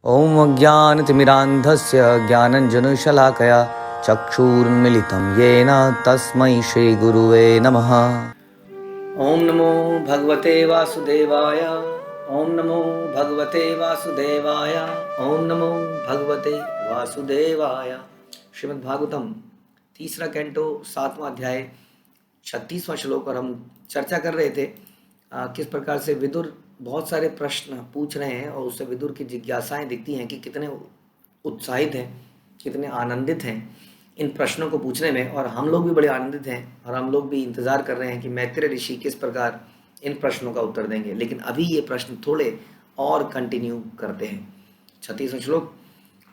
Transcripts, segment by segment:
ॐ अज्ञानतिमिरान्धस्य ज्ञानञ्जनशलाकया चक्षुरुन्मिलितं येन तस्मै श्रीगुरुवे नमः। ॐ नमो भगवते वासुदेवाय। ॐ नमो भगवते वासुदेवाय। ॐ नमो भगवते वासुदेवाय। श्रीमद्भागवतम तीसरा कैंटो 7वां अध्याय 36वां श्लोक। और हम चर्चा कर रहे थे किस प्रकार से विदुर बहुत सारे प्रश्न पूछ रहे हैं और उससे विदुर की जिज्ञासाएं दिखती हैं कि कितने उत्साहित हैं, कितने आनंदित हैं इन प्रश्नों को पूछने में। और हम लोग भी बड़े आनंदित हैं और हम लोग भी इंतज़ार कर रहे हैं कि मैत्रेय ऋषि किस प्रकार इन प्रश्नों का उत्तर देंगे। लेकिन अभी ये प्रश्न थोड़े और कंटिन्यू करते हैं। 36वां श्लोक।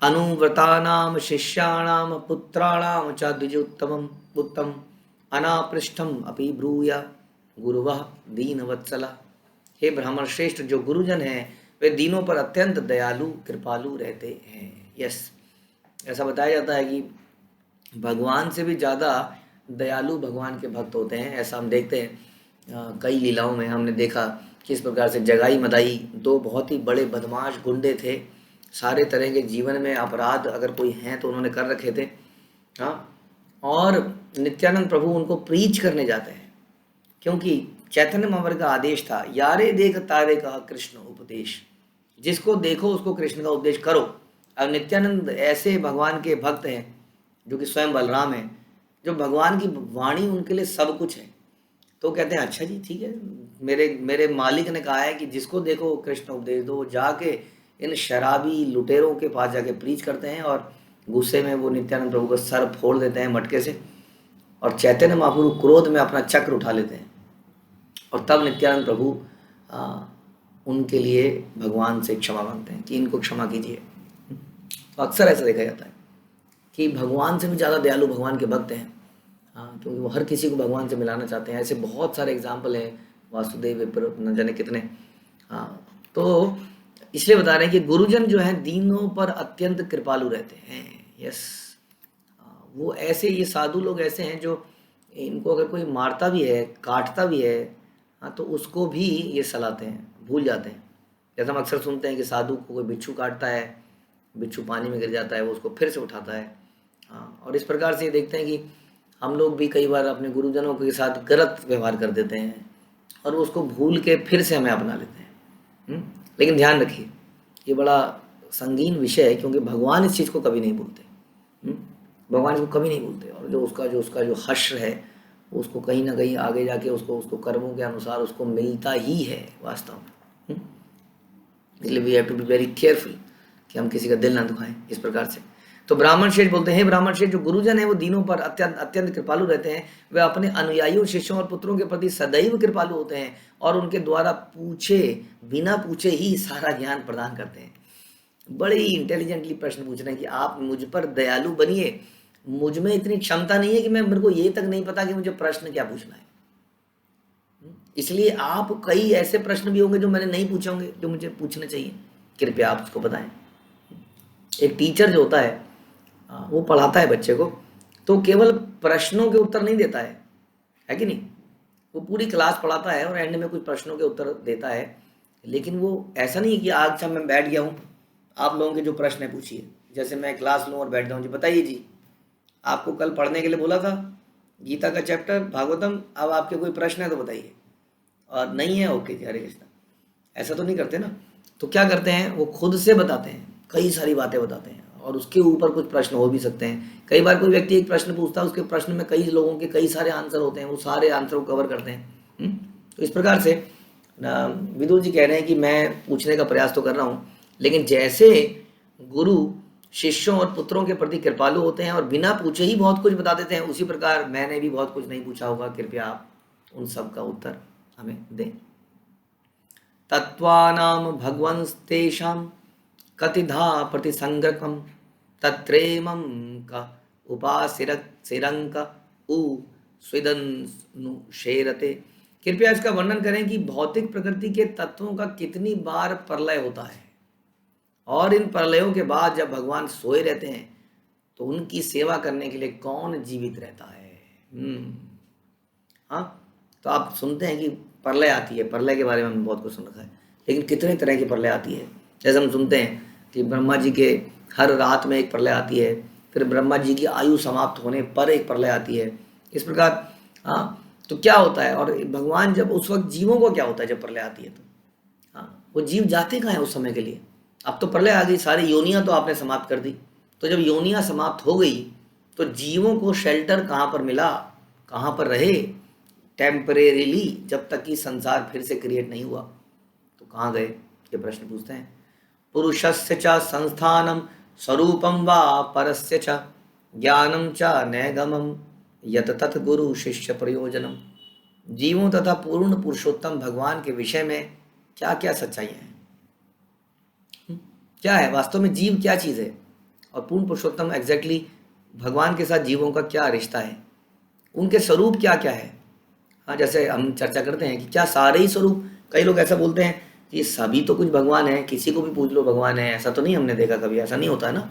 अनुव्रतानाम शिष्याणाम पुत्राणाम च द्विजोत्तमम उत्तम अनापृष्ठम अपि ब्रूया गुरुवः दीनवत्सला। हे ब्राह्मण श्रेष्ठ, जो गुरुजन हैं वे दीनों पर अत्यंत दयालु कृपालु रहते हैं। यस, ऐसा बताया जाता है कि भगवान से भी ज़्यादा दयालु भगवान के भक्त होते हैं। ऐसा हम देखते हैं कई लीलाओं में हमने देखा किस प्रकार से जगाई मदाई दो बहुत ही बड़े बदमाश गुंडे थे। सारे तरह के जीवन में अपराध अगर कोई हैं तो उन्होंने कर रखे थे। हाँ, और नित्यानंद प्रभु उनको प्रीच करने जाते हैं क्योंकि चैतन्य महाप्रभु का आदेश था, यारे देख तारे का कृष्ण उपदेश, जिसको देखो उसको कृष्ण का उपदेश करो। अब नित्यानंद ऐसे भगवान के भक्त हैं जो कि स्वयं बलराम हैं, जो भगवान की वाणी उनके लिए सब कुछ है। तो कहते हैं अच्छा जी ठीक है, मेरे मालिक ने कहा है कि जिसको देखो कृष्ण उपदेश दो। जाके इन शराबी लुटेरों के पास जाके प्रीच करते हैं और गुस्से में वो नित्यानंद प्रभु का सर फोड़ देते हैं मटके से। और चैतन्य महाप्रभु क्रोध में अपना चक्र उठा लेते हैं और तब नित्यानंद प्रभु उनके लिए भगवान से क्षमा मांगते हैं कि इनको क्षमा कीजिए। तो अक्सर ऐसा देखा जाता है कि भगवान से भी ज़्यादा दयालु भगवान के भक्त हैं, क्योंकि वो हर किसी को भगवान से मिलाना चाहते हैं। ऐसे बहुत सारे एग्जाम्पल हैं, वासुदेव विप्र न जाने कितने। तो इसलिए बता रहे हैं कि गुरुजन जो हैं दीनों पर अत्यंत कृपालु रहते हैं। यस, वो ऐसे, ये साधु लोग ऐसे हैं जो इनको अगर कोई मारता भी है, काटता भी है, तो उसको भी ये सलाहते हैं, भूल जाते हैं। जैसा हम अक्सर सुनते हैं कि साधु को कोई बिच्छू काटता है, बिच्छू पानी में गिर जाता है, वो उसको फिर से उठाता है। और इस प्रकार से देखते हैं कि हम लोग भी कई बार अपने गुरुजनों के साथ गलत व्यवहार कर देते हैं और उसको भूल के फिर से हमें अपना लेते हैं। लेकिन ध्यान रखिए, ये बड़ा संगीन विषय है क्योंकि भगवान इस चीज़ को कभी नहीं भूलते। भगवान इसको कभी नहीं भूलते। और जो उसका जो हश्र है उसको कहीं ना कहीं आगे जाके उसको कर्मों के अनुसार उसको मिलता ही है वास्तव में। इसलिए we have to be very careful कि हम किसी का दिल ना दुखाएं इस प्रकार से। तो ब्राह्मण श्रेष्ठ बोलते हैं, ब्राह्मण श्रेष्ठ, जो गुरुजन है वो दीनों पर अत्यंत कृपालु रहते हैं। वे अपने अनुयायियों, शिष्यों और पुत्रों के प्रति सदैव कृपालु होते हैं और उनके द्वारा बिना पूछे ही सारा ज्ञान प्रदान करते हैं। बड़े ही इंटेलिजेंटली प्रश्न पूछ रहे हैं कि आप मुझ पर दयालु बनिए। मुझ में इतनी क्षमता नहीं है कि मेरे को ये तक नहीं पता कि मुझे प्रश्न क्या पूछना है। इसलिए आप कई ऐसे प्रश्न भी होंगे जो मैंने नहीं पूछे होंगे, जो मुझे पूछने चाहिए। कृपया आप उसको बताएं। एक टीचर जो होता है वो पढ़ाता है बच्चे को, तो केवल प्रश्नों के उत्तर नहीं देता है कि नहीं। वो पूरी क्लास पढ़ाता है और एंड में कुछ प्रश्नों के उत्तर देता है। लेकिन वो ऐसा नहीं कि आज जब मैं बैठ गया हूँ, आप लोगों के जो प्रश्न है पूछिए। जैसे मैं क्लास लूँ और बैठ जाऊँ, जी बताइए जी, आपको कल पढ़ने के लिए बोला था गीता का चैप्टर भागवतम, अब आपके कोई प्रश्न है तो बताइए, और नहीं है ओके जी हरे कृष्णा। ऐसा तो नहीं करते ना। तो क्या करते हैं, वो खुद से बताते हैं, कई सारी बातें बताते हैं और उसके ऊपर कुछ प्रश्न हो भी सकते हैं। कई बार कोई व्यक्ति एक प्रश्न पूछता है, उसके प्रश्न में कई लोगों के कई सारे आंसर होते हैं, वो सारे आंसर को कवर करते हैं। तो इस प्रकार से विदुर जी कह रहे हैं कि मैं पूछने का प्रयास तो कर रहा हूँ, लेकिन जैसे गुरु शिष्यों और पुत्रों के प्रति कृपालु होते हैं और बिना पूछे ही बहुत कुछ बता देते हैं, उसी प्रकार मैंने भी बहुत कुछ नहीं पूछा होगा। कृपया आप उन सब का उत्तर हमें दें। तत्वानाम भगवंस्तेषां कतिधा प्रतिसंग्रकम तत्रेमं का उपासिरंक उ स्विदनुशेरते। कृपया इसका वर्णन करें कि भौतिक प्रकृति के तत्वों का कितनी बार प्रलय होता है और इन प्रलयों के बाद जब भगवान सोए रहते हैं तो उनकी सेवा करने के लिए कौन जीवित रहता है। तो आप सुनते हैं कि प्रलय आती है, प्रलय के बारे में हमने बहुत कुछ सुन रखा है, लेकिन कितने तरह की प्रलय आती है। जैसे हम सुनते हैं कि ब्रह्मा जी के हर रात में एक प्रलय आती है, फिर ब्रह्मा जी की आयु समाप्त होने पर एक प्रलय आती है, इस प्रकार। हाँ, तो क्या होता है, और भगवान जब उस वक्त जीवों को क्या होता है जब प्रलय आती है तो, हाँ, वो जीव जाते कहाँ हैं उस समय के लिए। अब तो प्रलय आ गई, सारी योनियां तो आपने समाप्त कर दी, तो जब योनियां समाप्त हो गई तो जीवों को शेल्टर कहाँ पर मिला, कहाँ पर रहे टेम्परेरीली, जब तक कि संसार फिर से क्रिएट नहीं हुआ, तो कहाँ गए, ये प्रश्न पूछते हैं। पुरुषस्य च संस्थानम स्वरूपम वा परस्य च ज्ञानम च नैगमम यत तत् गुरु शिष्य प्रयोजनम। जीवों तथा पूर्ण पुरुषोत्तम भगवान के विषय में क्या क्या सच्चाइयाँ हैं, क्या है वास्तव में जीव, क्या चीज़ है, और पूर्ण पुरुषोत्तम एग्जैक्टली भगवान के साथ जीवों का क्या रिश्ता है, उनके स्वरूप क्या क्या है। हाँ, जैसे हम चर्चा करते हैं कि क्या सारे ही स्वरूप, कई लोग ऐसा बोलते हैं कि सभी तो कुछ भगवान है, किसी को भी पूछ लो भगवान है, ऐसा तो नहीं हमने देखा कभी, ऐसा नहीं होता है ना,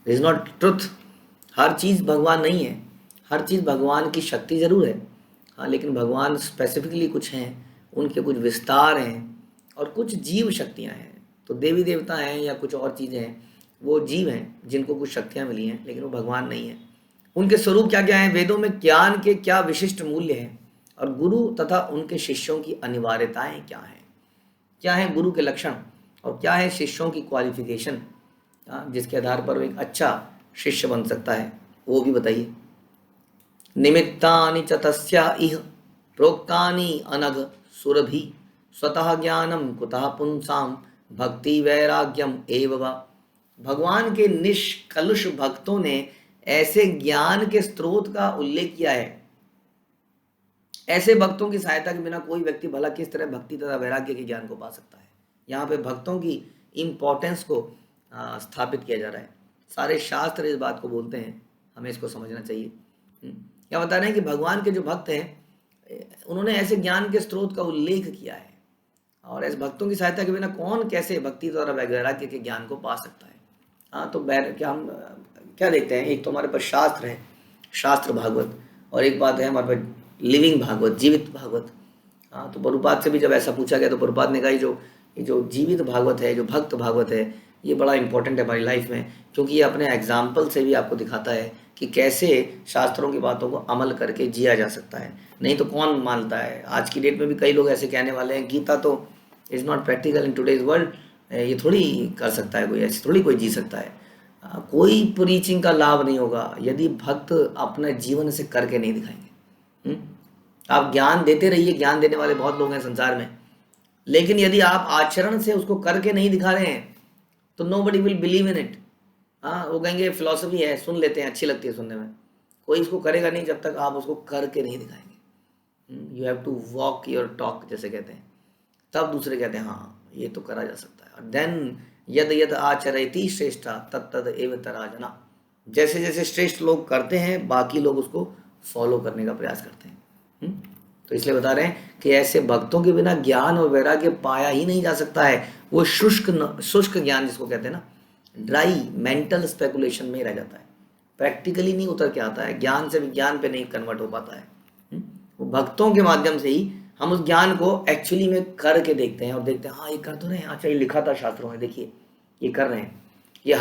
इज नॉट ट्रुथ। हर चीज़ भगवान नहीं है, हर चीज़ भगवान की शक्ति ज़रूर है, हाँ, लेकिन भगवान स्पेसिफिकली कुछ हैं, उनके कुछ विस्तार हैं और कुछ जीव शक्तियाँ हैं। तो देवी देवता हैं या कुछ और चीज़ें हैं, वो जीव हैं जिनको कुछ शक्तियाँ मिली हैं, लेकिन वो भगवान नहीं है। उनके स्वरूप क्या क्या हैं, वेदों में ज्ञान के क्या विशिष्ट मूल्य हैं, और गुरु तथा उनके शिष्यों की अनिवार्यताएं क्या है गुरु के लक्षण, और क्या है शिष्यों की क्वालिफिकेशन, जिसके आधार पर वो एक अच्छा शिष्य बन सकता है, वो भी बताइए। निमित्तानि च तस्या इह प्रोक्तानि अनघ सुरभि स्वतः ज्ञानम कुतः पुंसाम भक्ति वैराग्यम एव वा। भगवान के निष्कलुष भक्तों ने ऐसे ज्ञान के स्रोत का उल्लेख किया है। ऐसे भक्तों की सहायता के बिना कोई व्यक्ति भला किस तरह भक्ति तथा वैराग्य के ज्ञान को पा सकता है। यहाँ पे भक्तों की इम्पोर्टेंस को स्थापित किया जा रहा है। सारे शास्त्र इस बात को बोलते हैं, हमें इसको समझना चाहिए। क्या बता रहे हैं कि भगवान के जो भक्त हैं उन्होंने ऐसे ज्ञान के स्रोत का उल्लेख किया है, और ऐसे भक्तों की सहायता के बिना कौन कैसे भक्ति द्वारा वैराग्य के ज्ञान को पा सकता है। हाँ, तो क्या हम क्या देखते हैं, एक तो हमारे पास शास्त्र है, शास्त्र भागवत, और एक बात है हमारे पास लिविंग भागवत, जीवित भागवत। हाँ, तो प्रभुपाद से भी जब ऐसा पूछा गया तो प्रभुपाद ने कहा ये जो जीवित भागवत है, जो भक्त भागवत है, ये बड़ा इंपॉर्टेंट है हमारी लाइफ में, क्योंकि ये अपने एग्जाम्पल से भी आपको दिखाता है कि कैसे शास्त्रों की बातों को अमल करके जिया जा सकता है। नहीं तो कौन मानता है, आज की डेट में भी कई लोग ऐसे कहने वाले हैं गीता तो is not practical in today's world, ये थोड़ी कर सकता है कोई, ऐसे थोड़ी कोई जी सकता है। कोई प्रीचिंग का लाभ नहीं होगा यदि भक्त अपने जीवन से करके नहीं दिखाएंगे। आप ज्ञान देते रहिए, ज्ञान देने वाले बहुत लोग हैं संसार में, लेकिन यदि आप आचरण से उसको करके नहीं दिखा रहे हैं तो nobody will believe in it. हाँ, वो कहेंगे फिलॉसफी है, सुन लेते हैं, अच्छी लगती है सुनने में, कोई इसको करेगा नहीं जब तक आप उसको करके नहीं दिखाएंगे। You have to walk your talk, जैसे कहते हैं, तब दूसरे कहते हैं हाँ ये तो करा जा सकता है। और देन यद यद आचरयति श्रेष्ठा तत्तद एव तराजना, जैसे जैसे श्रेष्ठ लोग करते हैं बाकी लोग उसको फॉलो करने का प्रयास करते हैं। तो इसलिए बता रहे हैं कि ऐसे भक्तों के बिना ज्ञान और वैराग्य पाया ही नहीं जा सकता है। वो शुष्क ज्ञान जिसको कहते हैं ना, ड्राई मेंटल स्पेकुलेशन में रह जाता है, प्रैक्टिकली नहीं उतर के आता है, ज्ञान से विज्ञान पे नहीं कन्वर्ट हो पाता है। वो भक्तों के माध्यम से ही हम उस ज्ञान को एक्चुअली में करके देखते हैं और देखते हैं हाँ ये कर तो रहे हैं, अच्छा ये लिखा था शास्त्रों में, देखिए ये कर रहे हैं, ये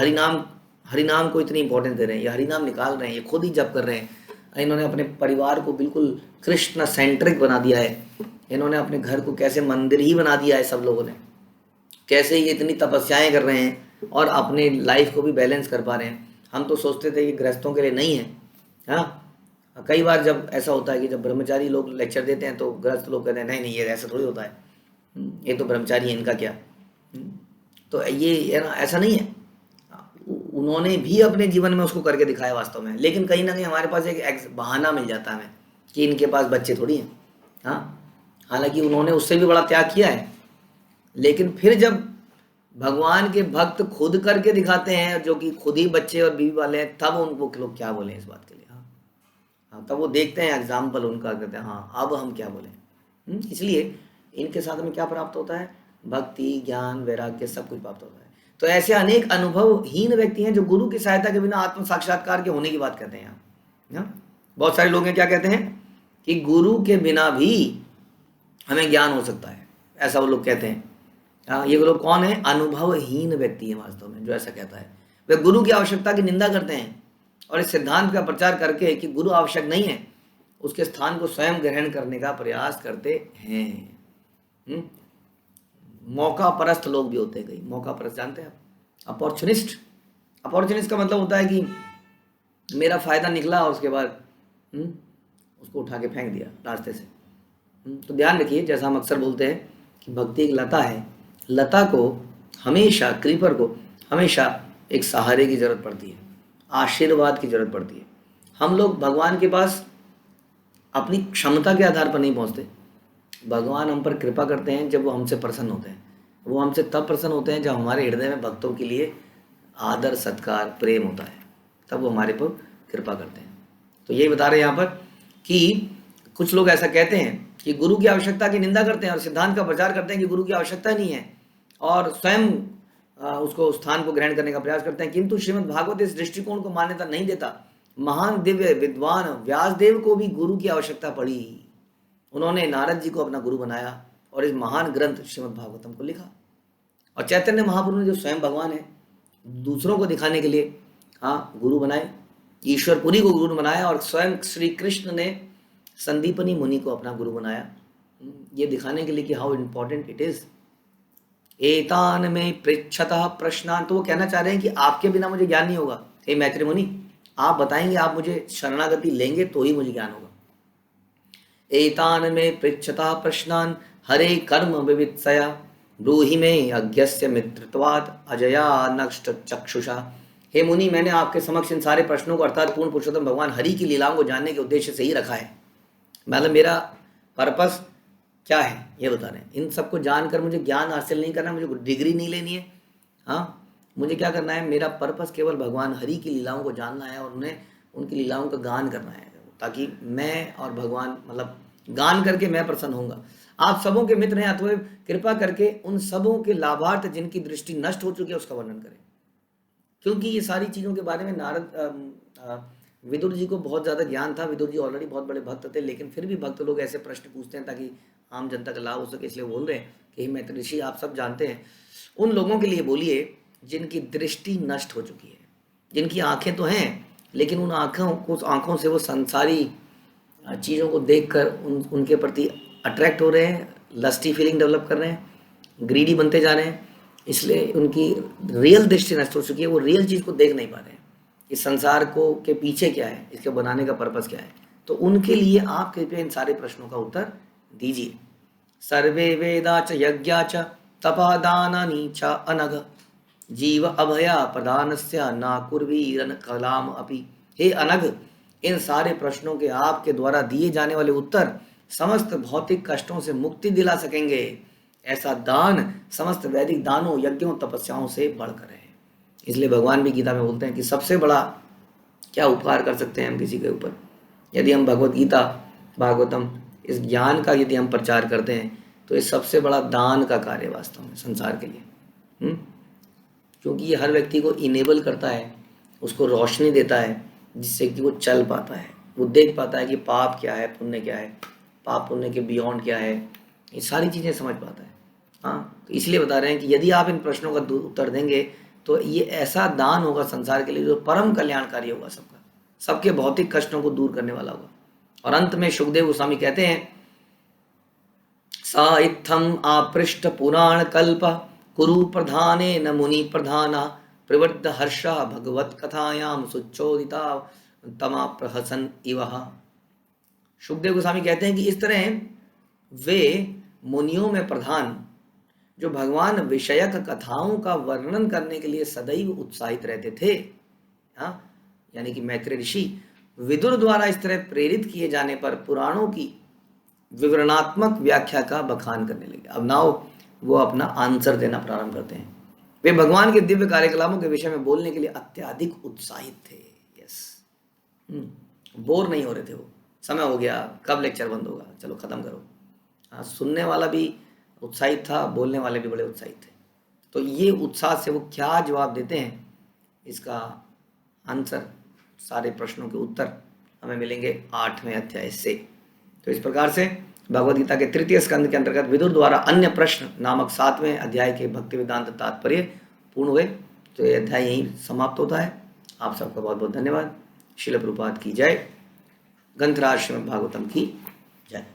हरिनाम को इतनी इंपॉर्टेंस दे रहे हैं, ये हरिनाम निकाल रहे हैं, ये खुद ही जप कर रहे हैं, इन्होंने अपने परिवार को बिल्कुल कृष्ण सेंट्रिक बना दिया है, इन्होंने अपने घर को कैसे मंदिर ही बना दिया है सब लोगों ने, कैसे ये इतनी तपस्याएं कर रहे हैं और अपने लाइफ को भी बैलेंस कर पा रहे हैं। हम तो सोचते थे कि गृहस्थों के लिए नहीं है। हाँ, कई बार जब ऐसा होता है कि जब ब्रह्मचारी लोग लेक्चर देते हैं तो गृहस्थ लोग कहते हैं नहीं नहीं ये ऐसा थोड़ी होता है, ये तो ब्रह्मचारी है, इनका क्या। तो ये ना ऐसा नहीं है, उन्होंने भी अपने जीवन में उसको करके दिखाया वास्तव में, लेकिन कहीं ना कहीं हमारे पास एक बहाना मिल जाता है हमें कि इनके पास बच्चे थोड़ी हैं। हाँ, हालांकि उन्होंने उससे भी बड़ा त्याग किया है, लेकिन फिर जब भगवान के भक्त खुद करके दिखाते हैं जो कि खुद ही बच्चे और बीवी वाले हैं, तब उनको लोग क्या बोले इस बात के लिए। हाँ, तब वो देखते हैं एग्जाम्पल उनका, कहते हैं हाँ अब हम क्या बोलें। इसलिए इनके साथ में क्या प्राप्त होता है, भक्ति, ज्ञान, वैराग्य, सब कुछ प्राप्त होता है। तो ऐसे अनेक अनुभवहीन व्यक्ति हैं जो गुरु की सहायता के बिना आत्म साक्षात्कार के होने की बात कहते हैं यहाँ। बहुत सारे लोग हैं क्या कहते हैं कि गुरु के बिना भी हमें ज्ञान हो सकता है, ऐसा वो लोग कहते हैं। ये लोग कौन है? अनुभवहीन व्यक्ति है वास्तव में जो ऐसा कहता है। वे गुरु की आवश्यकता की निंदा करते हैं और इस सिद्धांत का प्रचार करके कि गुरु आवश्यक नहीं है, उसके स्थान को स्वयं ग्रहण करने का प्रयास करते हैं। मौका परस्त लोग भी होते हैं कई। मौका परस्त जानते हैं आप? अपॉर्चुनिस्ट। अपॉर्चुनिस्ट का मतलब होता है कि मेरा फायदा निकला और उसके बाद उसको उठा के फेंक दिया रास्ते से। तो ध्यान रखिए, जैसा हम अक्सर बोलते हैं कि भक्ति एक लता है, लता को हमेशा, क्रीपर को हमेशा एक सहारे की जरूरत पड़ती है, आशीर्वाद की जरूरत पड़ती है। हम लोग भगवान के पास अपनी क्षमता के आधार पर नहीं पहुंचते। भगवान हम पर कृपा करते हैं जब वो हमसे प्रसन्न होते हैं। वो हमसे तब प्रसन्न होते हैं जब हमारे हृदय में भक्तों के लिए आदर, सत्कार, प्रेम होता है, तब वो हमारे पर कृपा करते हैं। तो यही बता रहे हैं यहाँ पर कि कुछ लोग ऐसा कहते हैं कि गुरु की आवश्यकता की निंदा करते हैं और सिद्धांत का प्रचार करते हैं कि गुरु की आवश्यकता नहीं है और स्वयं उसको स्थान को ग्रहण करने का प्रयास करते हैं। किंतु श्रीमद् भागवत इस दृष्टिकोण को मान्यता नहीं देता। महान दिव्य विद्वान व्यासदेव को भी गुरु की आवश्यकता पड़ी। उन्होंने नारद जी को अपना गुरु बनाया और इस महान ग्रंथ श्रीमद् भागवतम को लिखा। और चैतन्य महाप्रभु ने जो स्वयं भगवान है, दूसरों को दिखाने के लिए गुरु बनाए, ईश्वरपुरी को गुरु बनाया और स्वयं श्री कृष्ण ने संदीपनी मुनि को अपना गुरु बनाया, ये दिखाने के लिए कि हाउ इम्पोर्टेंट इट इज। एतान में पृच्छतः प्रश्नान, तो वो कहना चाह रहे हैं कि आपके बिना मुझे ज्ञान नहीं होगा। हे मैत्री मुनि, आप बताएंगे, आप मुझे शरणागति लेंगे तो ही मुझे ज्ञान होगा। एतान में पृच्छतः प्रश्नान हरे कर्म विवित्सया ब्रूहि में अज्ञस्य मित्रत्वात् अजया नष्ट चक्षुषा। हे मुनि, मैंने आपके समक्ष इन सारे प्रश्नों को अर्थात पूर्ण पुरुषोत्तम भगवान हरि की लीलाओं को जानने के उद्देश्य से ही रखा है। मतलब मेरा पर्पस क्या है ये बता रहे हैं। इन सबको जानकर मुझे ज्ञान हासिल नहीं करना, मुझे डिग्री नहीं लेनी है। मुझे क्या करना है? मेरा पर्पस केवल भगवान हरि की लीलाओं को जानना है और उन्हें उनकी लीलाओं का गान करना है, ताकि मैं और भगवान, मतलब गान करके मैं प्रसन्न होऊंगा। आप सबों के मित्र हैं, अथवा कृपा करके उन सबों के लाभार्थ जिनकी दृष्टि नष्ट हो चुकी है उसका वर्णन करें। क्योंकि ये सारी चीज़ों के बारे में नारद विदुर जी को बहुत ज़्यादा ज्ञान था। विदुर जी ऑलरेडी बहुत बड़े भक्त थे, लेकिन फिर भी भक्त लोग ऐसे प्रश्न पूछते हैं ताकि आम जनता का लाभ हो सके, इसलिए बोल रहे हैं कि मैत्री ऋषि, आप सब जानते हैं, उन लोगों के लिए बोलिए जिनकी दृष्टि नष्ट हो चुकी है, जिनकी आंखें तो हैं लेकिन उन आंखों से वो संसारी चीज़ों को देखकर उनके प्रति अट्रैक्ट हो रहे हैं, लस्टी फीलिंग डेवलप कर रहे हैं, ग्रीडी बनते जा रहे हैं, इसलिए उनकी रियल दृष्टि नष्ट हो चुकी है। वो रियल चीज़ को देख नहीं पा रहे हैं, इस संसार को के पीछे क्या है, इसके बनाने का पर्पस क्या है। तो उनके लिए आप कृपया इन सारे प्रश्नों का उत्तर दीजिए। सर्वे वेदा च यज्ञा च तपा दानानि च अनघ जीव अभया प्रदानस्य ना कुर्वीरन कलाम अपि। हे अनघ, इन सारे प्रश्नों के आपके द्वारा दिए जाने वाले उत्तर समस्त भौतिक कष्टों से मुक्ति दिला सकेंगे। ऐसा दान समस्त वैदिक दानों, यज्ञों, तपस्याओं से बढ़कर है। इसलिए भगवान भी गीता में बोलते हैं कि सबसे बड़ा क्या उपकार कर सकते हैं हम किसी के ऊपर, यदि हम भगवत गीता, भागवतम, इस ज्ञान का यदि हम प्रचार करते हैं तो ये सबसे बड़ा दान का कार्य वास्तव में संसार के लिए। क्योंकि ये हर व्यक्ति को इनेबल करता है, उसको रोशनी देता है, जिससे कि वो चल पाता है, वो देख पाता है कि पाप क्या है, पुण्य क्या है, पाप पुण्य के बियॉन्ड क्या है, ये सारी चीज़ें समझ पाता है। तो इसलिए बता रहे हैं कि यदि आप इन प्रश्नों का उत्तर देंगे तो ये ऐसा दान होगा संसार के लिए जो परम कल्याणकारी होगा, सबके भौतिक कष्टों को दूर करने वाला होगा। और अंत में सुखदेव गोस्वामी कहते हैं, सा इत्थम आपृष्ट पुराण कल्प कुरु प्रधाने न मुनि प्रधाना प्रवृद्ध हर्षा भगवत कथायाम सुचोदिता तमा प्रहसन इवह। सुखदेव गोस्वामी कहते हैं कि इस तरह वे मुनियों में प्रधान, जो भगवान विषयक कथाओं का वर्णन करने के लिए सदैव उत्साहित रहते थे, यानी कि मैत्री ऋषि विदुर द्वारा इस तरह प्रेरित किए जाने पर पुराणों की विवरणात्मक व्याख्या का बखान करने लगे। अब नाउ वो अपना आंसर देना प्रारंभ करते हैं। वे भगवान के दिव्य कार्यकलापों के विषय में बोलने के लिए अत्यधिक उत्साहित थे। यस, बोर नहीं हो रहे थे वो। समय हो गया, कब लेक्चर बंद होगा, चलो खत्म करो। सुनने वाला भी उत्साहित था, बोलने वाले भी बड़े उत्साहित थे। तो ये उत्साह से वो क्या जवाब देते हैं, इसका आंसर, सारे प्रश्नों के उत्तर हमें मिलेंगे 8वें अध्याय से। तो इस प्रकार से भगवद गीता के तृतीय स्कंद के अंतर्गत विदुर द्वारा अन्य प्रश्न नामक 7वें अध्याय के भक्ति वेदांत तात्पर्य पूर्ण हुए। तो ये अध्याय यहीं समाप्त होता है। आप सबका बहुत बहुत धन्यवाद। शिल प्रभुपाद की जय। ग्रंथराज श्रीमद् भागवतम की जय।